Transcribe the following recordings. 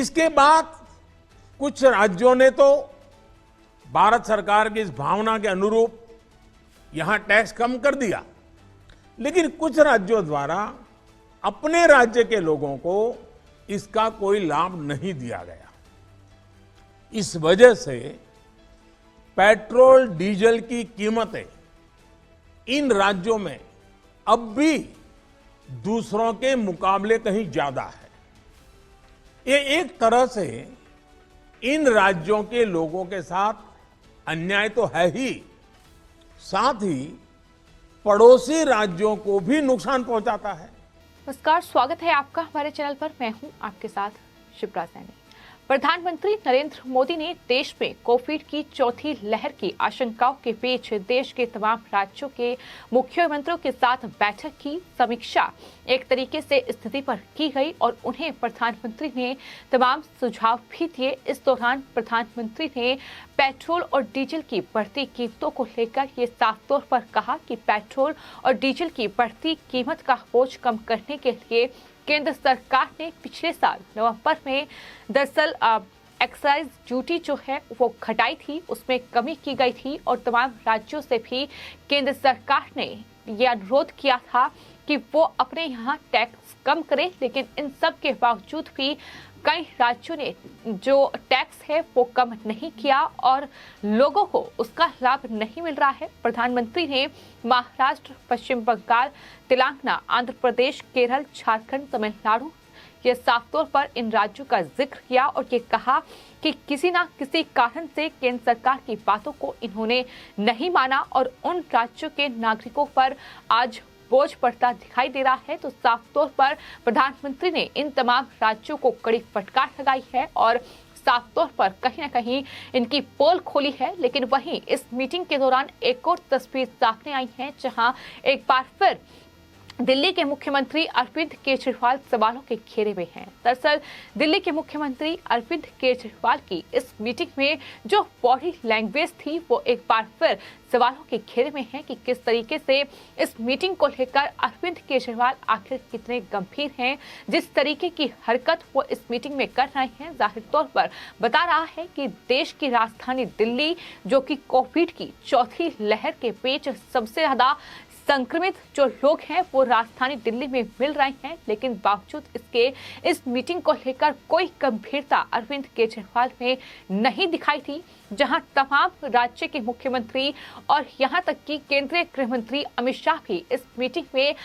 इसके बाद कुछ राज्यों ने तो भारत सरकार की इस भावना के अनुरूप यहां टैक्स कम कर दिया, लेकिन कुछ राज्यों द्वारा अपने राज्य के लोगों को इसका कोई लाभ नहीं दिया गया। इस वजह से पेट्रोल डीजल की कीमतें इन राज्यों में अब भी दूसरों के मुकाबले कहीं ज्यादा है। ये एक तरह से इन राज्यों के लोगों के साथ अन्याय तो है ही, साथ ही पड़ोसी राज्यों को भी नुकसान पहुंचाता है। नमस्कार, स्वागत है आपका हमारे चैनल पर। मैं हूं आपके साथ शिप्रा सैनी। प्रधानमंत्री नरेंद्र मोदी ने देश में कोविड की चौथी लहर की आशंकाओं के बीच देश के तमाम राज्यों के मुख्यमंत्रियों के साथ बैठक की। समीक्षा एक तरीके से स्थिति पर की गई और उन्हें प्रधानमंत्री ने तमाम सुझाव भी दिए। इस दौरान प्रधानमंत्री ने पेट्रोल और डीजल की बढ़ती कीमतों को लेकर ये साफ तौर पर कहा कि पेट्रोल और डीजल की बढ़ती कीमत का बोझ कम करने के लिए केंद्र सरकार ने पिछले साल नवंबर में दरअसल एक्साइज ड्यूटी जो है वो घटाई थी, उसमें कमी की गई थी और तमाम राज्यों से भी केंद्र सरकार ने यह अनुरोध किया था कि वो अपने यहाँ टैक्स कम करें। लेकिन इन सब के बावजूद भी कई राज्यों ने जो टैक्स है वो कम नहीं किया और लोगों को उसका लाभ नहीं मिल रहा है। प्रधानमंत्री ने महाराष्ट्र, पश्चिम बंगाल, तेलंगाना, आंध्र प्रदेश, केरल, झारखंड, तमिलनाडु ये साफ तौर पर इन राज्यों का जिक्र किया और ये कहा कि किसी ना किसी कारण से केंद्र सरकार की बातों को इन्होंने नहीं माना और उन राज्यों के नागरिकों पर आज बोझ पड़ता दिखाई दे रहा है। तो साफ तौर पर प्रधानमंत्री ने इन तमाम राज्यों को कड़ी फटकार लगाई है और साफ तौर पर कहीं ना कहीं इनकी पोल खोली है। लेकिन वहीं इस मीटिंग के दौरान एक और तस्वीर सामने आई है, जहां एक बार फिर दिल्ली के मुख्यमंत्री अरविंद केजरीवाल सवालों के घेरे में हैं। दरअसल दिल्ली के मुख्यमंत्री अरविंद केजरीवाल की इस मीटिंग में जो बॉडी लैंग्वेज थी वो एक बार फिर सवालों के घेरे में है कि किस तरीके से इस मीटिंग को लेकर अरविंद केजरीवाल आखिर कितने गंभीर हैं। जिस तरीके की हरकत वो इस मीटिंग में कर रहे हैं, जाहिर तौर पर बता रहा है कि देश की राजधानी दिल्ली जो कि कोविड की चौथी लहर के बीच सबसे ज्यादा संक्रमित जो लोग हैं वो राजधानी दिल्ली में मिल रहे हैं, लेकिन बावजूद इसके इस मीटिंग को लेकर कोई गंभीरता अरविंद केजरीवाल में नहीं दिखाई थी। जहां तमाम राज्य के मुख्यमंत्री और यहां तक कि केंद्रीय गृह मंत्री अमित शाह भी इस मीटिंग में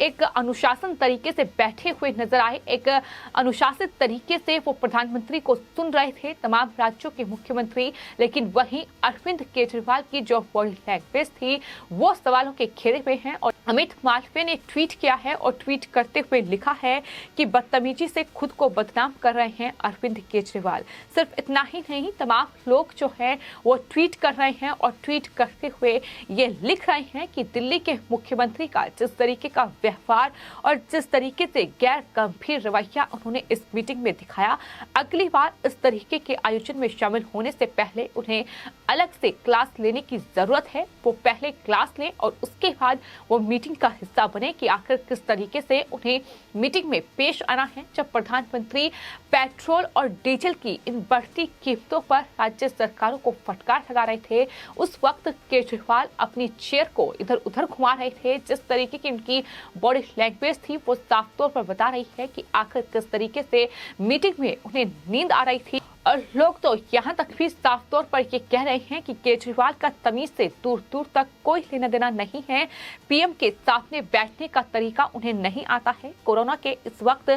एक अनुशासन तरीके से बैठे हुए नजर आए। एक अनुशासित तरीके से वो प्रधानमंत्री को सुन रहे थे तमाम राज्यों के मुख्यमंत्री, लेकिन वहीं अरविंद केजरीवाल की जो बॉडी लैंग्वेज थी वो सवालों के घेरे में है। और अमित मालवीय ने ट्वीट किया है और ट्वीट करते हुए लिखा है कि बदतमीजी से खुद को बदनाम कर रहे हैं अरविंद केजरीवाल। सिर्फ इतना ही नहीं, तमाम लोग जो है वो ट्वीट कर रहे हैं और ट्वीट करते हुए ये लिख रहे हैं कि दिल्ली के मुख्यमंत्री का जिस तरीके का व्यवहार और जिस तरीके से गैर गंभीर रवैया उन्होंने इस मीटिंग में दिखाया, अगली बार इस तरीके के आयोजन में शामिल होने से पहले उन्हें अलग से क्लास लेने की जरूरत है। वो पहले क्लास लें और उसके बाद वो मीटिंग का हिस्सा बने कि आखिर किस तरीके से उन्हें मीटिंग में पेश आना है। जब प्रधानमंत्री पेट्रोल और डीजल की इन बढ़ती कीमतों पर राज्य सरकारों को फटकार लगा रहे थे, उस वक्त केजरीवाल अपनी चेयर को इधर उधर घुमा रहे थे। जिस तरीके की उनकी बॉडी लैंग्वेज थी वो साफ तौर पर बता रही है कि आखिर किस तरीके से मीटिंग में उन्हें नींद आ रही थी। और लोग तो यहाँ तक भी साफ तौर पर ये कह रहे हैं कि केजरीवाल का तमीज से दूर दूर तक कोई लेना देना नहीं है। पीएम के सामने बैठने का तरीका उन्हें नहीं आता है। कोरोना के इस वक्त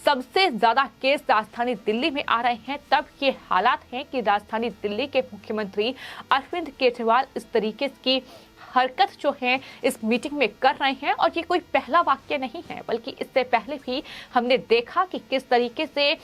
सबसे ज्यादा केस राजधानी दिल्ली में आ रहे हैं, तब ये हालात हैं कि राजधानी दिल्ली के मुख्यमंत्री अरविंद केजरीवाल इस तरीके की हरकत जो है इस मीटिंग में कर रहे हैं। और ये कोई पहला वाक्य नहीं है, बल्कि इससे पहले भी हमने देखा कि किस तरीके से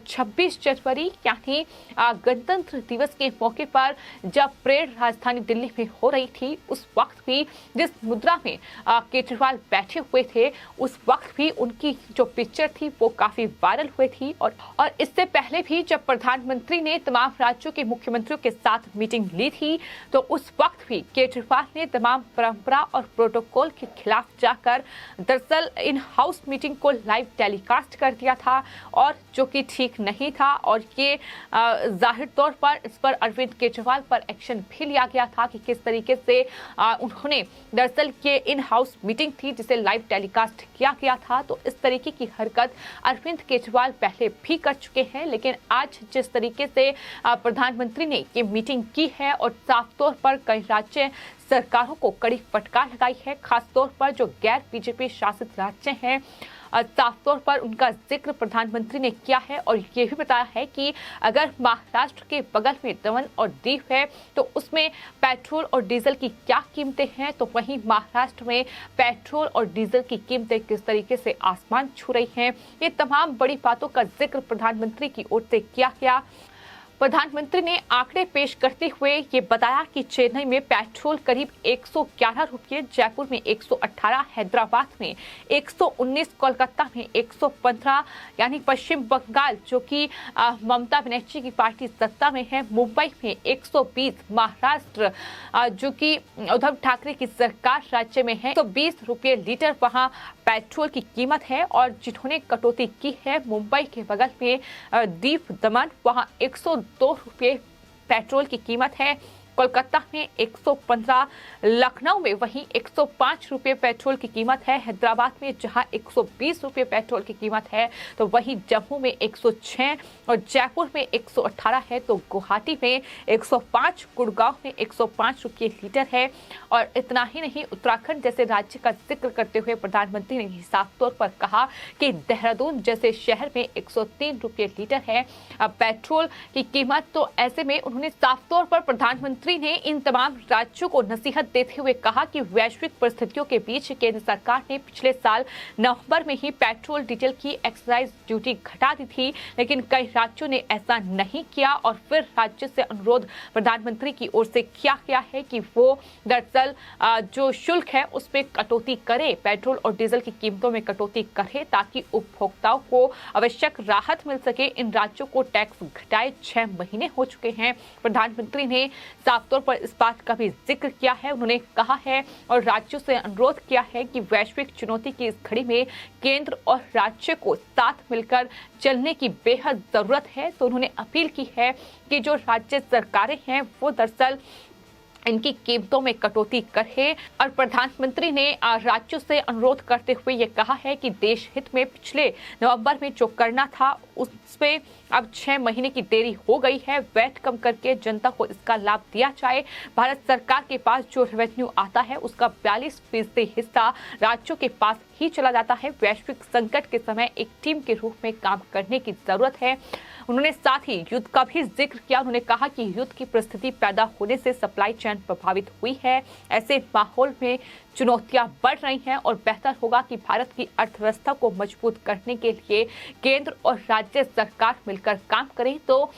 26 जनवरी यानी गणतंत्र दिवस के मौके पर जब परेड राजधानी दिल्ली में हो रही थी, उस वक्त भी जिस मुद्रा में केजरीवाल बैठे हुए थे, उस वक्त भी उनकी जो पिक्चर थी वो काफी वायरल हुई थी। और इससे पहले भी जब प्रधानमंत्री ने तमाम राज्यों के मुख्यमंत्रियों के साथ मीटिंग ली थी, तो उस वक्त भी केजरीवाल ने तमाम परंपरा और प्रोटोकॉल के खिलाफ जाकर दरअसल इन हाउस मीटिंग को लाइव टेलीकास्ट कर दिया था और जो कि ठीक नहीं था। और ये जाहिर तौर पर इस पर अरविंद केजरीवाल पर एक्शन भी लिया गया था कि किस तरीके से उन्होंने दरअसल ये इन हाउस मीटिंग थी जिसे लाइव टेलीकास्ट किया गया था। तो इस तरीके की हरकत अरविंद केजरीवाल पहले भी कर चुके हैं, लेकिन आज जिस तरीके से प्रधानमंत्री ने ये मीटिंग की है और साफ तौर पर कई राज्य सरकारों को कड़ी फटकार लगाई है, खासतौर पर जो गैर बीजेपी शासित राज्य हैं, साफ तौर पर उनका जिक्र प्रधानमंत्री ने किया है और ये भी बताया है कि अगर महाराष्ट्र के बगल में दमन और दीव है तो उसमें पेट्रोल और डीजल की क्या कीमतें हैं, तो वहीं महाराष्ट्र में पेट्रोल और डीजल की कीमतें किस तरीके से आसमान छू रही हैं। ये तमाम बड़ी बातों का जिक्र प्रधानमंत्री की ओर से किया गया। प्रधानमंत्री ने आंकड़े पेश करते हुए ये बताया कि चेन्नई में पेट्रोल करीब 111 रुपये, जयपुर में 118, हैदराबाद में 119, कोलकाता में 115, यानी पश्चिम बंगाल जो कि ममता बनर्जी की पार्टी सत्ता में है, मुंबई में 120, महाराष्ट्र जो कि उद्धव ठाकरे की सरकार राज्य में है, तो 20 रुपये लीटर वहां पेट्रोल की कीमत है। और जिन्होंने कटौती की है मुंबई के बगल में दीव दमन, वहां 102 रुपये पेट्रोल की कीमत है, कोलकाता में 115, लखनऊ में वहीं 105 रुपये पेट्रोल की कीमत है, हैदराबाद में जहां 120 रुपये पेट्रोल की कीमत है तो वहीं जम्मू में 106 और जयपुर में 118 है, तो गुवाहाटी में 105, गुड़गांव में 105 रुपये लीटर है। और इतना ही नहीं, उत्तराखंड जैसे राज्य का जिक्र करते हुए प्रधानमंत्री ने साफ तौर पर कहा कि देहरादून जैसे शहर में 103 रुपये लीटर है पेट्रोल की कीमत। तो ऐसे में उन्होंने साफ तौर पर प्रधानमंत्री ने इन तमाम राज्यों को नसीहत देते हुए कहा कि वैश्विक परिस्थितियों के बीच केंद्र सरकार ने पिछले साल नवंबर में ही पेट्रोल डीजल की एक्साइज ड्यूटी घटा दी थी, लेकिन कई राज्यों ने ऐसा नहीं किया और फिर राज्य से अनुरोध प्रधानमंत्री की ओर से किया गया है कि वो दरअसल जो शुल्क है उसमें कटौती करे, पेट्रोल और डीजल की कीमतों में कटौती करे ताकि उपभोक्ताओं को आवश्यक राहत मिल सके। इन राज्यों को टैक्स घटाए 6 महीने हो चुके हैं। प्रधानमंत्री ने साफ तौर पर इस बात का भी जिक्र किया है। उन्होंने कहा है और राज्यों से अनुरोध किया है कि वैश्विक चुनौती की इस घड़ी में केंद्र और राज्य को साथ मिलकर चलने की बेहद जरूरत है। तो उन्होंने अपील की है कि जो राज्य सरकारें हैं वो दरअसल इनकी कीमतों में कटौती करे। और प्रधानमंत्री ने राज्यों से अनुरोध करते हुए ये कहा है कि देश हित में पिछले नवंबर में जो करना था उसमें अब 6 महीने की देरी हो गई है। वैट कम करके जनता को इसका लाभ दिया जाए। भारत सरकार के पास जो रेवेन्यू आता है उसका 42% हिस्सा राज्यों के पास ही चला जाता है। वैश्विक संकट के समय एक टीम के रूप में काम करने की जरूरत है। उन्होंने साथ ही युद्ध का भी जिक्र किया। उन्होंने कहा कि युद्ध की परिस्थिति पैदा होने से सप्लाई चेन प्रभावित हुई है। ऐसे माहौल में चुनौतियां बढ़ रही हैं और बेहतर होगा कि भारत की अर्थव्यवस्था को मजबूत करने के लिए केंद्र और राज्य सरकार मिलकर काम करें। तो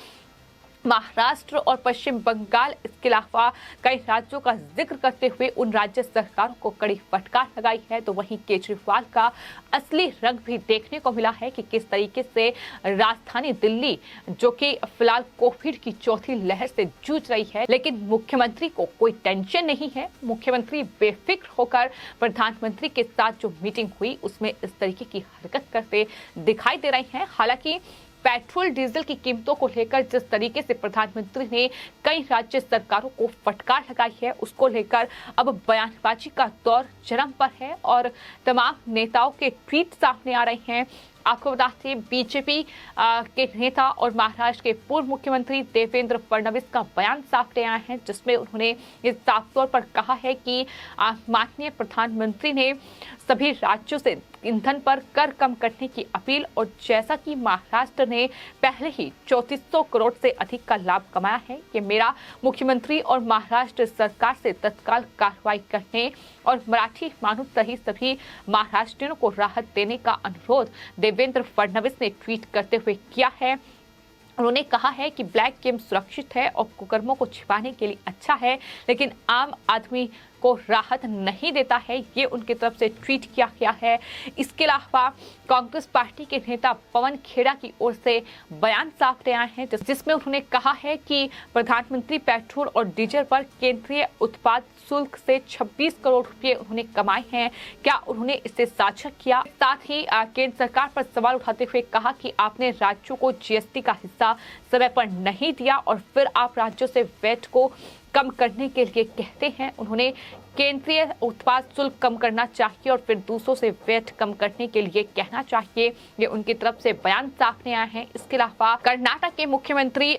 महाराष्ट्र और पश्चिम बंगाल इसके अलावा कई राज्यों का जिक्र करते हुए उन राज्य सरकारों को कड़ी फटकार लगाई है। तो वहीं केजरीवाल का असली रंग भी देखने को मिला है कि किस तरीके से राजधानी दिल्ली जो कि फिलहाल कोविड की चौथी लहर से जूझ रही है, लेकिन मुख्यमंत्री को कोई टेंशन नहीं है। मुख्यमंत्री बेफिक्र होकर प्रधानमंत्री के साथ जो मीटिंग हुई उसमें इस तरीके की हरकत करते दिखाई दे रही हैं। हालांकि पेट्रोल डीजल की कीमतों को लेकर जिस तरीके से प्रधानमंत्री ने कई राज्य सरकारों को फटकार लगाई है उसको लेकर अब बयानबाजी का दौर चरम पर है और तमाम नेताओं के ट्वीट सामने आ रहे हैं। आपको बताते हैं बीजेपी के नेता और महाराष्ट्र के पूर्व मुख्यमंत्री देवेंद्र फडणवीस का बयान सामने आया है जिसमें उन्होंने ये साफ तौर पर कहा है कि माननीय प्रधानमंत्री ने सभी राज्यों से ईंधन पर कर कम करने की अपील और जैसा कि महाराष्ट्र ने पहले ही 3400 करोड़ से अधिक का लाभ कमाया है, ये मेरा मुख्यमंत्री और महाराष्ट्र सरकार से तत्काल कार्रवाई करने और मराठी मानव सहित सभी महाराष्ट्रियों को राहत देने का अनुरोध देवेंद्र फडणवीस ने ट्वीट करते हुए किया है। उन्होंने कहा है कि ब्लैक गेम सुरक्षित है और कुकर्मों को छिपाने के लिए अच्छा है, लेकिन आम आदमी को राहत नहीं देता है, ये उनकी तरफ से ट्वीट किया गया है। इसके अलावा कांग्रेस पार्टी के नेता पवन खेड़ा की ओर से बयान सामने आए हैं, जिसमें उन्होंने कहा है कि प्रधानमंत्री पेट्रोल और डीजल पर केंद्रीय उत्पाद शुल्क से 26 करोड़ रुपए उन्होंने कमाए हैं। क्या उन्होंने इसे साझा किया? साथ ही केंद्र सरकार पर सवाल उठाते हुए कहा कि आपने राज्यों को जीएसटी का हिस्सा समय पर नहीं दिया और फिर आप राज्यों से वैट को कम करने के लिए कहते हैं। उन्होंने केंद्रीय उत्पाद शुल्क कम करना चाहिए और फिर दूसरों से वैट कम करने के लिए कहना चाहिए। ये उनकी तरफ से बयान सामने आए हैं। इसके अलावा कर्नाटक के मुख्यमंत्री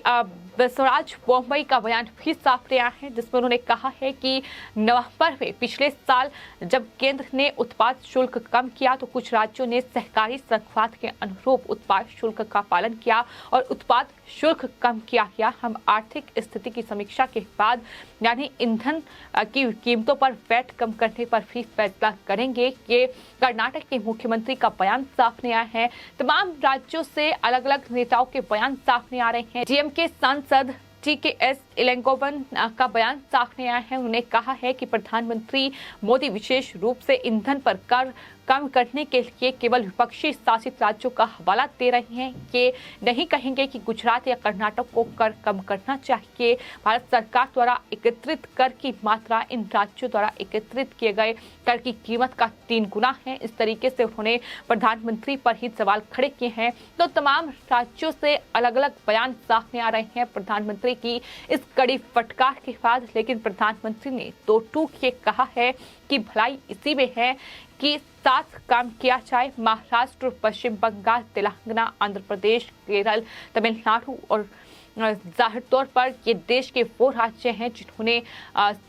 बसवराज बोम्मई का बयान भी सामने आया है, जिसमें उन्होंने कहा है कि नवंबर में पिछले साल जब केंद्र ने उत्पाद शुल्क कम किया तो कुछ राज्यों ने सहकारी संघवाद के अनुरूप उत्पाद शुल्क का पालन किया और उत्पाद शुल्क कम किया गया। हम आर्थिक स्थिति की समीक्षा के बाद यानी ईंधन की कीमतों पर वैट कम करने पर भी फैसला करेंगे। ये कर्नाटक के मुख्यमंत्री का बयान सामने आया है। तमाम राज्यों से अलग अलग नेताओं के बयान सामने आ रहे हैं। डीएमके सांसद TKS इलेंगोवन का बयान सामने आया है। उन्होंने कहा है कि प्रधानमंत्री मोदी विशेष रूप से ईंधन पर कर कम करने के लिए केवल विपक्षी शासित राज्यों का हवाला दे रहे हैं। ये नहीं कहेंगे कि गुजरात या कर्नाटक को कर कम करना चाहिए। भारत सरकार द्वारा एकत्रित कर की मात्रा इन राज्यों द्वारा एकत्रित किए गए कर की कीमत का 3 गुना है। इस तरीके से उन्होंने प्रधानमंत्री पर ही सवाल खड़े किए हैं। तो तमाम राज्यों से अलग अलग बयान सामने आ रहे हैं प्रधानमंत्री की इस कड़ी फटकार के बाद। लेकिन प्रधानमंत्री ने तो टूक ये कहा है कि भलाई इसी में है कि साथ काम किया जाए। महाराष्ट्र, पश्चिम बंगाल, तेलंगाना, आंध्र प्रदेश, केरल, तमिलनाडु और जाहिर तौर पर ये देश के वो राज्य हैं जिन्होंने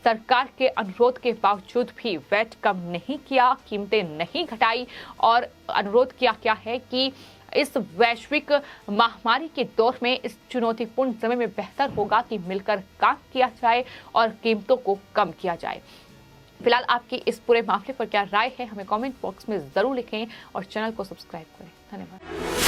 सरकार के अनुरोध के बावजूद भी वैट कम नहीं किया, कीमतें नहीं घटाई और अनुरोध किया गया है कि इस वैश्विक महामारी के दौर में इस चुनौतीपूर्ण समय में बेहतर होगा कि मिलकर काम किया जाए और कीमतों को कम किया जाए। फिलहाल आपकी इस पूरे मामले पर क्या राय है, हमें कमेंट बॉक्स में जरूर लिखें और चैनल को सब्सक्राइब करें। धन्यवाद।